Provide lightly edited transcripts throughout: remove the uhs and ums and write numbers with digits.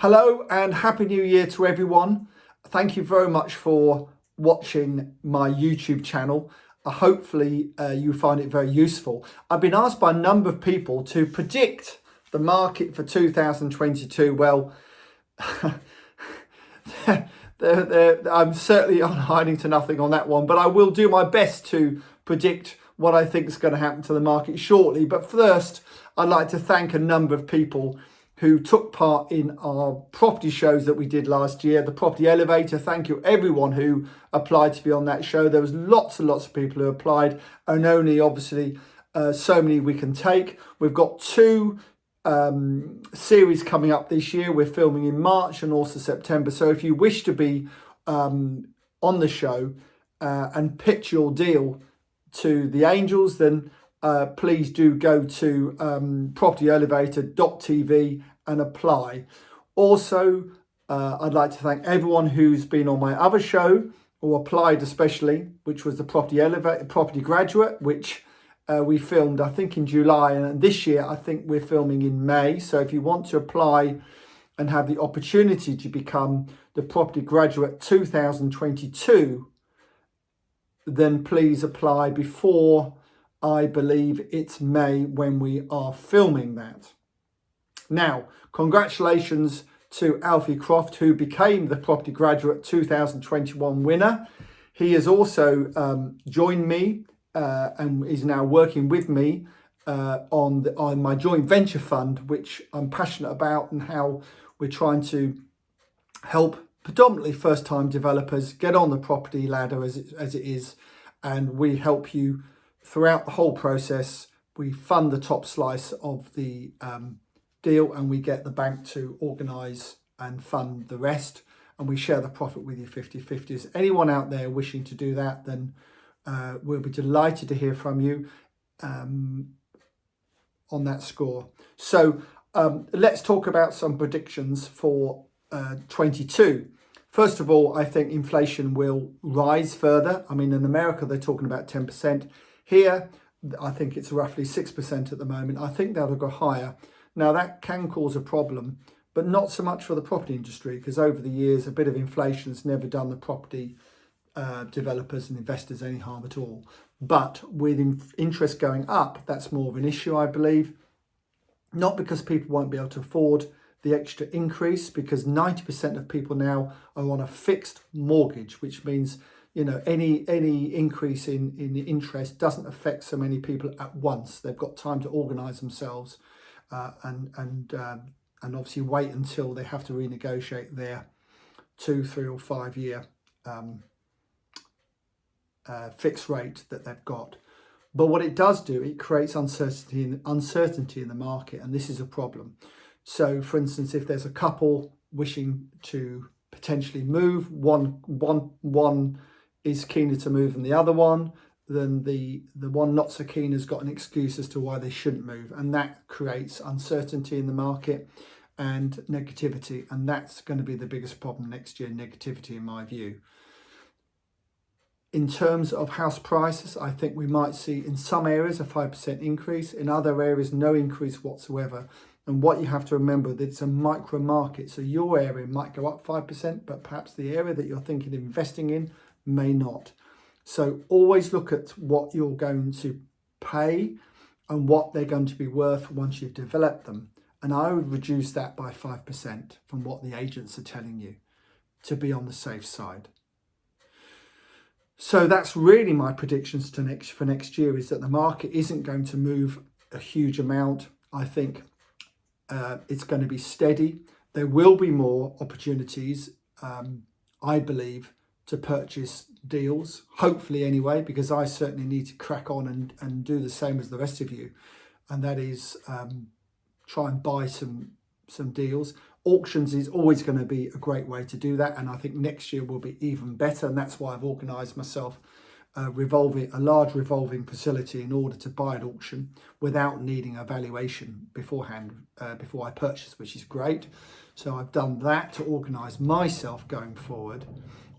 Hello and Happy New Year to everyone. Thank you very much for watching my YouTube channel. Hopefully you find it very useful. I've been asked by a number of people to predict the market for 2022. Well, I'm certainly on hiding to nothing on that one, but I will do my best to predict what I think is going to happen to the market shortly. But first, I'd like to thank a number of people who took part in our property shows that we did last year. The Property Elevator, thank you everyone who applied to be on that show. There was lots and lots of people who applied, and only obviously so many we can take. We've got two series coming up this year. We're filming in March and also September. So if you wish to be on the show and pitch your deal to the angels, then please do go to propertyelevator.tv and apply. Also, I'd like to thank everyone who's been on my other show or applied, especially, which was the Property Graduate, which we filmed, I think, in July, and this year I think we're filming in May. So if you want to apply and have the opportunity to become the Property Graduate 2022, then please apply before, I believe it's May when we are filming that. Now, congratulations to Alfie Croft, who became the Property Graduate 2021 winner. He has also joined me and is now working with me on my joint venture fund, which I'm passionate about, and how we're trying to help predominantly first-time developers get on the property ladder as it is, and we help you throughout the whole process. We fund the top slice of the deal, and we get the bank to organise and fund the rest, and we share the profit with you 50-50. Is anyone out there wishing to do that, then we'll be delighted to hear from you on that score. So let's talk about some predictions for 22. First of all, I think inflation will rise further. I mean, in America, they're talking about 10%. Here, I think it's roughly 6% at the moment. I think that'll go higher. Now, that can cause a problem, but not so much for the property industry, because over the years, a bit of inflation has never done the property developers and investors any harm at all. But with interest going up, that's more of an issue, I believe. Not because people won't be able to afford the extra increase, because 90% of people now are on a fixed mortgage, which means, you know, any increase in the interest doesn't affect so many people at once. They've got time to organise themselves and obviously wait until they have to renegotiate their 2, 3 or 5 year fixed rate that they've got. But what it does do, it creates uncertainty in the market, and this is a problem. So, for instance, if there's a couple wishing to potentially move, one is keener to move than the other one, then the one not so keen has got an excuse as to why they shouldn't move, and that creates uncertainty in the market and negativity, and that's going to be the biggest problem next year, negativity in my view. In terms of house prices, I think we might see in some areas a 5% increase, in other areas no increase whatsoever. And what you have to remember, that it's a micro market, so your area might go up 5%, but perhaps the area that you're thinking of investing in may not. So always look at what you're going to pay and what they're going to be worth once you've developed them. And I would reduce that by 5% from what the agents are telling you, to be on the safe side. So that's really my predictions for next year, is that the market isn't going to move a huge amount. I think it's going to be steady. There will be more opportunities, I believe, to purchase deals, hopefully anyway, because I certainly need to crack on and do the same as the rest of you, and that is try and buy some deals. Auctions is always going to be a great way to do that, and I think next year will be even better, and that's why I've organised myself a large revolving facility in order to buy at auction without needing a valuation beforehand before I purchase, which is great. So I've done that to organise myself going forward.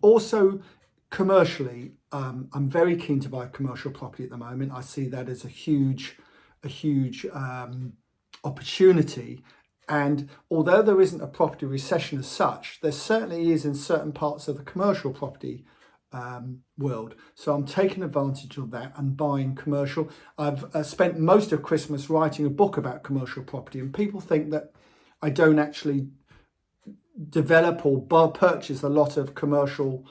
Also, commercially, I'm very keen to buy commercial property at the moment. I see that as a huge opportunity, And although there isn't a property recession as such, there certainly is in certain parts of the commercial property world. So I'm taking advantage of that and buying commercial. I've spent most of Christmas writing a book about commercial property, and people think that I don't actually develop or purchase a lot of commercial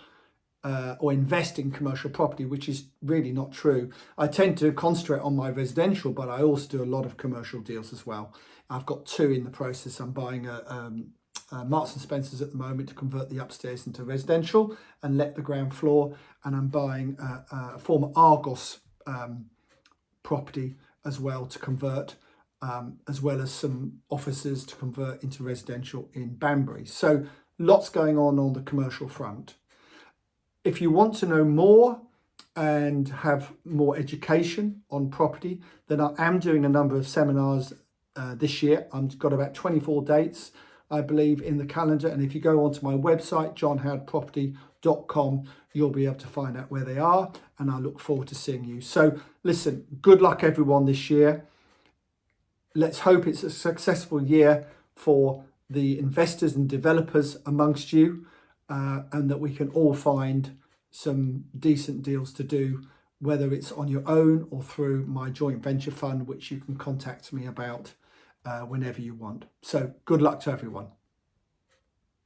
or invest in commercial property, which is really not true. I tend to concentrate on my residential, but I also do a lot of commercial deals as well. I've got 2 in the process. I'm buying a Marks and Spencer's at the moment to convert the upstairs into residential and let the ground floor, and I'm buying a former Argos property as well to convert, as well as some offices to convert into residential in Banbury. So lots going on the commercial front. If you want to know more and have more education on property, then I am doing a number of seminars this year. I've got about 24 dates, I believe, in the calendar. And if you go onto my website, johnhowardproperty.com, you'll be able to find out where they are. And I look forward to seeing you. So listen, good luck everyone this year. Let's hope it's a successful year for the investors and developers amongst you, and that we can all find some decent deals to do, whether it's on your own or through my joint venture fund, which you can contact me about whenever you want. So good luck to everyone.